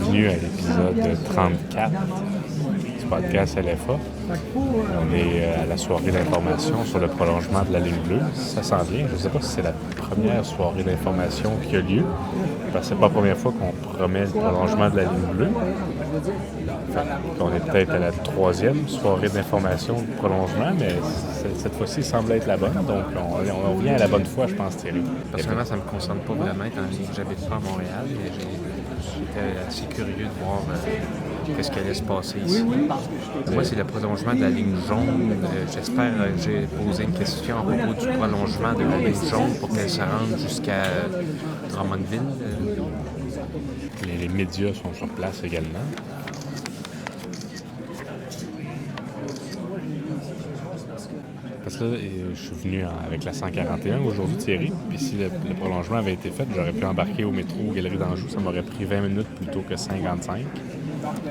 bienvenue à l'épisode 34 du podcast LFA. On est à la soirée d'information sur le prolongement de la ligne bleue. Ça s'en vient. Je ne sais pas si c'est la première soirée d'information qui a lieu, parce que c'est pas la première fois qu'on promet le prolongement de la ligne bleue. On est peut-être à la troisième soirée d'information de prolongement, mais cette fois-ci, il semble être la bonne. Donc, on vient à la bonne fois, je pense, Thierry. Personnellement, ça ne me concerne pas vraiment, étant donné que j'habite pas à Montréal, mais j'étais assez curieux de voir qu'est-ce qui allait se passer ici. Moi, c'est le prolongement de la ligne jaune. J'espère que j'ai posé une question à propos du prolongement de la ligne jaune pour qu'elle se rende jusqu'à Drummondville. Les médias sont sur place également. Parce que là, je suis venu avec la 141 aujourd'hui, Thierry, puis si le prolongement avait été fait, j'aurais pu embarquer au métro aux Galeries d'Anjou. Ça m'aurait pris 20 minutes plutôt que 55.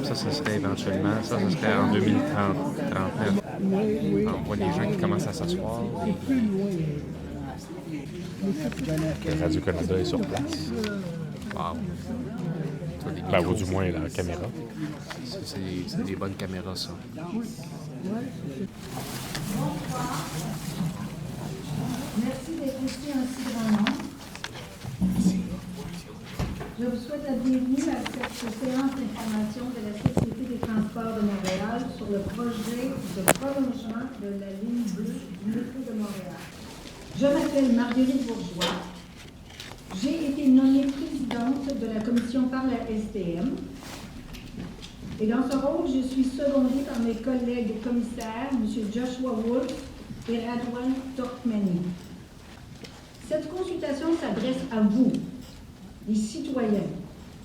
Ça serait éventuellement, ça serait en 2039. On voit les gens qui commencent à s'asseoir. Radio-Canada est sur place. Wow. Ou du moins la caméra. C'est des bonnes caméras, ça. Merci d'être ici en si grand nombre. Je vous souhaite la bienvenue à cette séance d'information de la Société des transports de Montréal sur le projet de prolongement de la ligne bleue du métro de Montréal. Je m'appelle Marguerite Bourgeois. J'ai été nommée présidente de la commission par la STM. Et dans ce rôle, je suis secondée par mes collègues commissaires, M. Joshua Wolf et Radwan Torkmani. Cette consultation s'adresse à vous, les citoyens.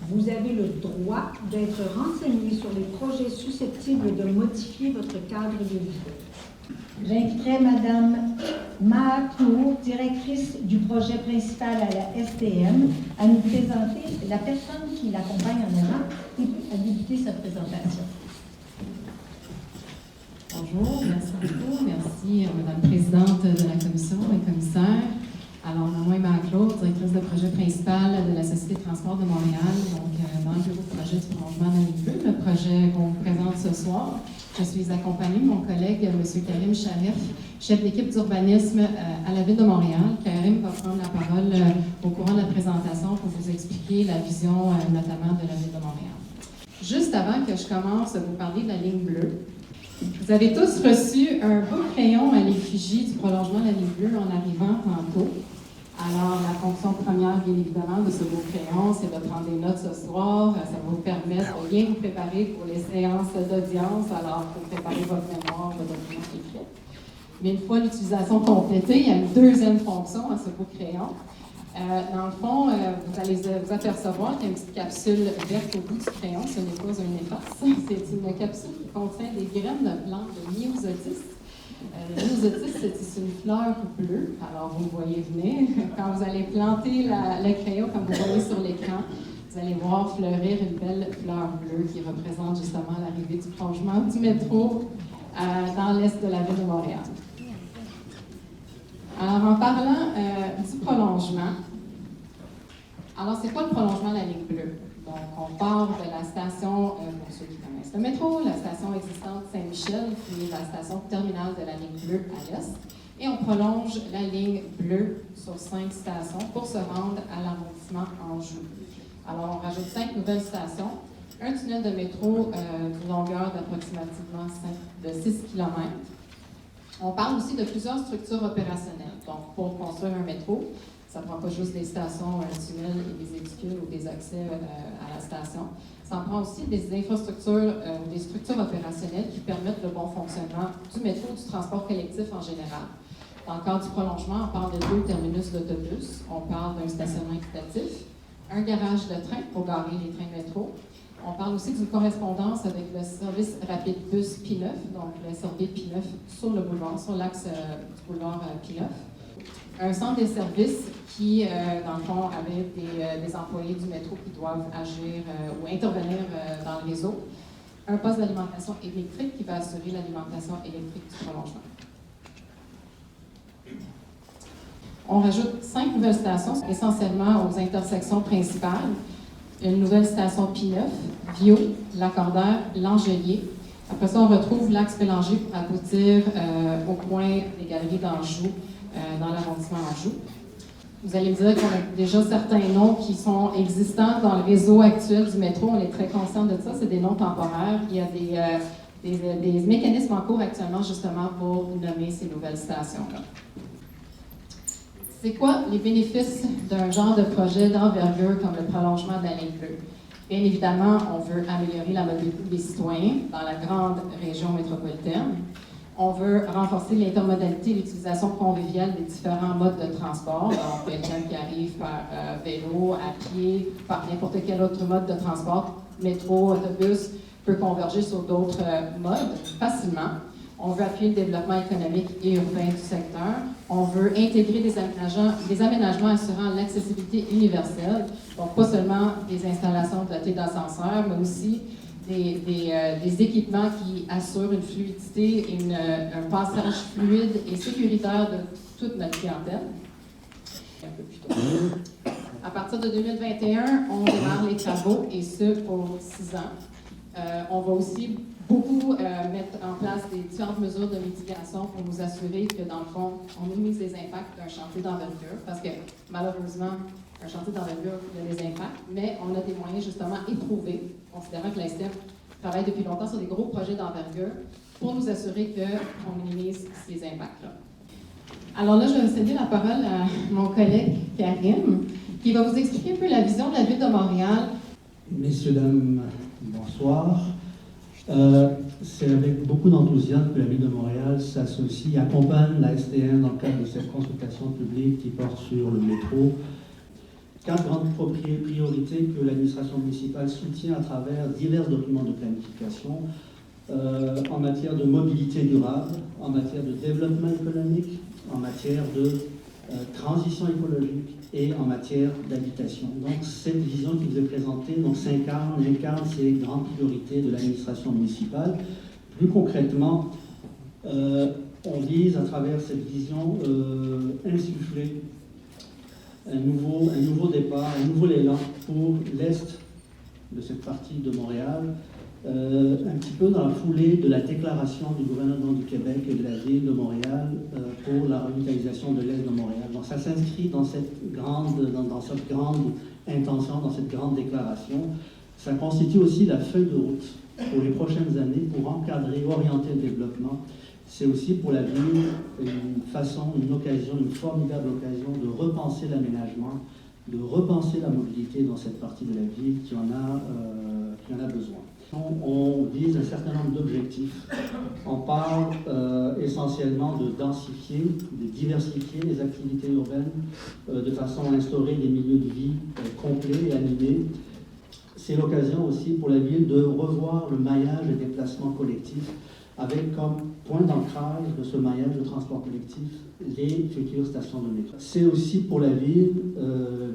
Vous avez le droit d'être renseignés sur les projets susceptibles de modifier votre cadre de vie. J'inviterai Mme Maha Knour, directrice du projet principal à la STM, à nous présenter la personne qui l'accompagne en avant et à débuter sa présentation. Bonjour, merci beaucoup. Merci à Mme la Présidente de la Commission et commissaire. Alors, mon nom est Maha Knour, directrice de projet principal de la Société de transport de Montréal, donc dans le bureau de projet du prolongement de la ligne bleue, le projet qu'on vous présente ce soir. Je suis accompagnée de mon collègue, M. Karim Sharif, chef d'équipe d'urbanisme à la Ville de Montréal. Karim va prendre la parole au courant de la présentation pour vous expliquer la vision notamment de la Ville de Montréal. Juste avant que je commence à vous parler de la ligne bleue, vous avez tous reçu un beau crayon à l'effigie du prolongement de la ligne bleue en arrivant tantôt. Alors, la fonction première, bien évidemment, de ce beau crayon, c'est de prendre des notes ce soir. Ça va vous permettre de bien vous préparer pour les séances d'audience. Alors, pour préparer votre mémoire, votre document écrit. Mais une fois l'utilisation complétée, il y a une deuxième fonction à ce beau crayon. Dans le fond, vous allez vous apercevoir qu'il y a une petite capsule verte au bout du crayon. Ce n'est pas une épaisse. C'est une capsule qui contient des graines de plantes de myosotis. Le myosotis, c'est une fleur bleue. Alors, vous me voyez venir. Quand vous allez planter le crayon, comme vous voyez sur l'écran, vous allez voir fleurir une belle fleur bleue qui représente justement l'arrivée du prolongement du métro dans l'est de la ville de Montréal. Alors, en parlant du prolongement, alors c'est quoi le prolongement de la ligne bleue? Donc, on part de la station, pour ceux qui connaissent le métro, la station existante Saint-Michel, qui est la station terminale de la ligne bleue à l'est, et on prolonge la ligne bleue sur 5 stations pour se rendre à l'arrondissement Anjou. Alors, on rajoute 5 nouvelles stations, un tunnel de métro d'une longueur d'approximativement de 6 km. On parle aussi de plusieurs structures opérationnelles. Donc, pour construire un métro, ça ne prend pas juste des stations, un tunnel et des édicules ou des accès à la station. Ça en prend aussi des infrastructures ou des structures opérationnelles qui permettent le bon fonctionnement du métro, du transport collectif en général. Dans le cadre du prolongement, on parle de 2 terminus d'autobus, on parle d'un stationnement équitatif, un garage de train pour garer les trains métro. On parle aussi d'une correspondance avec le service rapide bus P9, donc le service P9 sur le boulevard, sur l'axe du boulevard P9. Un centre des services qui, dans le fond, avait des employés du métro qui doivent agir ou intervenir dans le réseau. Un poste d'alimentation électrique qui va assurer l'alimentation électrique du prolongement. On rajoute 5 nouvelles stations, essentiellement aux intersections principales. une nouvelle station P9, Viau, Lacordaire, L'Angelier. Après ça, on retrouve l'axe Pélanger pour aboutir au coin des Galeries d'Anjou, dans l'arrondissement Anjou. Vous allez me dire qu'on a déjà certains noms qui sont existants dans le réseau actuel du métro. On est très conscient de ça. C'est des noms temporaires. Il y a des mécanismes en cours actuellement justement pour nommer ces nouvelles stations-là. C'est quoi les bénéfices d'un genre de projet d'envergure comme le prolongement de la ligne bleue? Bien évidemment, on veut améliorer la mobilité des citoyens dans la grande région métropolitaine. On veut renforcer l'intermodalité et l'utilisation conviviale des différents modes de transport. Donc, quelqu'un qui arrive par vélo, à pied, par n'importe quel autre mode de transport, métro, autobus, peut converger sur d'autres modes facilement. On veut appuyer le développement économique et urbain du secteur. On veut intégrer des aménagements assurant l'accessibilité universelle, donc pas seulement des installations dotées d'ascenseurs, mais aussi des équipements qui assurent une fluidité et un passage fluide et sécuritaire de toute notre clientèle. Un peu plus tôt. À partir de 2021, on démarre les travaux, et ce, pour 6 ans. On va aussi beaucoup mettre en place des différentes mesures de mitigation pour nous assurer que, dans le fond, on minimise les impacts d'un chantier d'envergure, parce que, malheureusement, un chantier d'envergure, il y a des impacts, mais on a des moyens, justement, éprouvés, considérant que l'ASTM travaille depuis longtemps sur des gros projets d'envergure, pour nous assurer qu'on minimise ces impacts-là. Alors là, je vais céder la parole à mon collègue Karim, qui va vous expliquer un peu la vision de la Ville de Montréal. Messieurs, dames, bonsoir. C'est avec beaucoup d'enthousiasme que la Ville de Montréal s'associe, accompagne la STM dans le cadre de cette consultation publique qui porte sur le métro. 4 grandes priorités que l'administration municipale soutient à travers divers documents de planification en matière de mobilité durable, en matière de développement économique, en matière de transition écologique et en matière d'habitation. Donc cette vision qui vous est présentée incarne ces grandes priorités de l'administration municipale. Plus concrètement, on vise à travers cette vision insuffler un nouveau départ, un nouvel élan pour l'Est de cette partie de Montréal, un petit peu dans la foulée de la déclaration du gouvernement du Québec et de la Ville de Montréal pour la revitalisation de l'Est de Montréal. Donc ça s'inscrit dans cette grande intention, dans cette grande déclaration. Ça constitue aussi la feuille de route pour les prochaines années pour encadrer, orienter le développement. C'est aussi pour la ville une occasion, une formidable occasion de repenser l'aménagement, de repenser la mobilité dans cette partie de la ville qui en a besoin. On vise un certain nombre d'objectifs. On parle essentiellement de densifier, de diversifier les activités urbaines de façon à instaurer des milieux de vie complets et animés. C'est l'occasion aussi pour la ville de revoir le maillage des déplacements collectifs avec comme point d'ancrage de ce maillage de transport collectif les futures stations de métro. C'est aussi pour la ville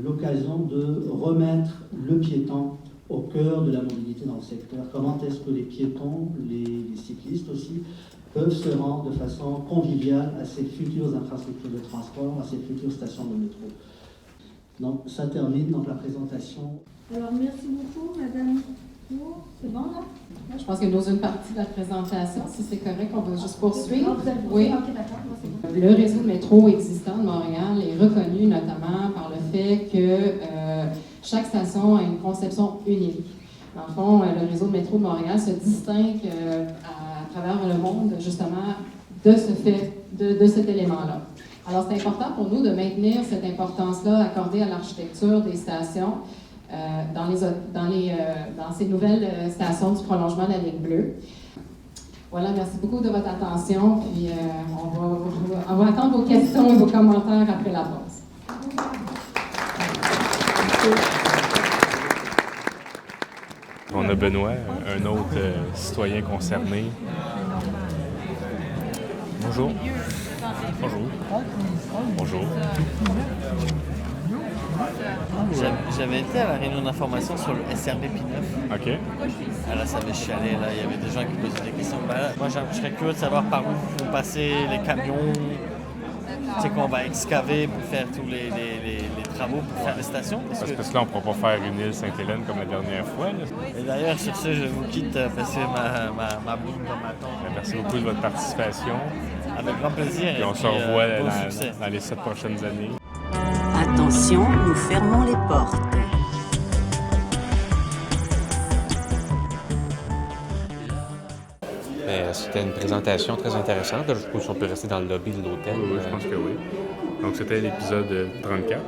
l'occasion de remettre le piéton au cœur de la mobilité dans le secteur. Comment est-ce que les piétons, les cyclistes aussi, peuvent se rendre de façon conviviale à ces futures infrastructures de transport, à ces futures stations de métro. Donc ça termine donc la présentation. Alors merci beaucoup, Madame. C'est bon là? Je pense que nous avons une partie de la présentation. Si c'est correct, on va juste poursuivre. Oui. Le réseau de métro existant de Montréal est reconnu notamment par le fait que chaque station a une conception unique. Dans le fond, le réseau de métro de Montréal se distingue à travers le monde, justement, de ce fait, de cet élément-là. Alors, c'est important pour nous de maintenir cette importance-là accordée à l'architecture des stations dans ces nouvelles stations du prolongement de la ligne bleue. Voilà, merci beaucoup de votre attention, puis on va attendre vos questions et vos commentaires après la pause. On a Benoît, un autre citoyen concerné. Bonjour. Bonjour. Bonjour. J'avais été à la réunion d'information sur le SRB P9. OK. Là, ça avait chialé, là. Il y avait des gens qui posaient des questions. Moi, je serais curieux de savoir par où vont passer les camions. c'est qu'on va excaver pour faire tous les travaux pour faire les stations. Parce que là, on ne pourra pas faire une île Sainte-Hélène comme la dernière fois. Là. Et d'ailleurs, sur ce, je vous quitte parce que ma boule dans ma tombe. Merci beaucoup de votre participation. Avec grand plaisir. Puis on se revoit bon dans les 7 prochaines années. Attention, nous fermons les portes. C'était une présentation très intéressante. Je suppose qu'on peut rester dans le lobby de l'hôtel. Oui, je pense que oui. Donc, c'était l'épisode 34.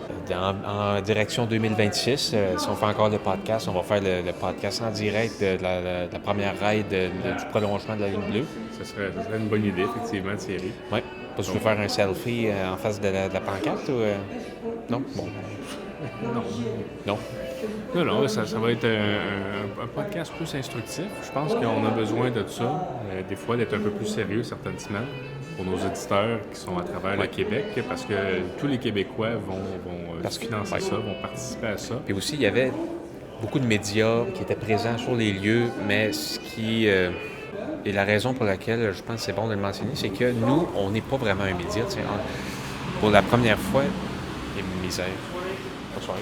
En direction 2026, si on fait encore le podcast, on va faire le podcast en direct de la première ride du prolongement de la ligne bleue. Ça serait une bonne idée, effectivement, Thierry. Oui. Parce que je veux faire un selfie en face de la pancarte ou... Non? Bon. Non. Non, ça va être un podcast plus instructif. Je pense qu'on a besoin de ça, des fois, d'être un peu plus sérieux certaines semaines pour nos auditeurs qui sont à travers le Québec, parce que tous les Québécois vont financer ça, vont participer à ça. Puis aussi, il y avait beaucoup de médias qui étaient présents sur les lieux, mais ce qui... Et la raison pour laquelle je pense que c'est bon de le mentionner, c'est que nous, on n'est pas vraiment un média. Pour la première fois, et misère. Bonsoir.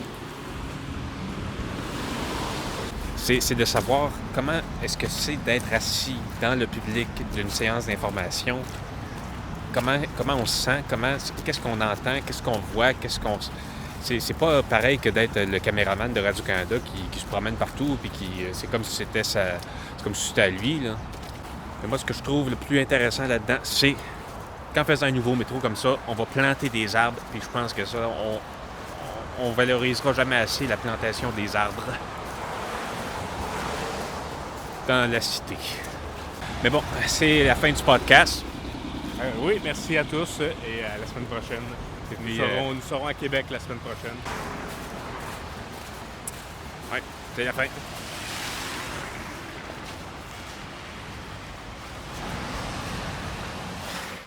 C'est de savoir comment est-ce que c'est d'être assis dans le public d'une séance d'information. Comment on se sent, qu'est-ce qu'on entend, qu'est-ce qu'on voit, C'est pas pareil que d'être le caméraman de Radio-Canada qui se promène partout puis c'est comme si c'était à lui, là. Mais moi, ce que je trouve le plus intéressant là-dedans, c'est qu'en faisant un nouveau métro comme ça, on va planter des arbres, puis je pense que ça, on valorisera jamais assez la plantation des arbres dans la cité. Mais bon, c'est la fin du podcast. Oui, merci à tous et à la semaine prochaine. Nous serons à Québec la semaine prochaine. Oui, c'est la fin.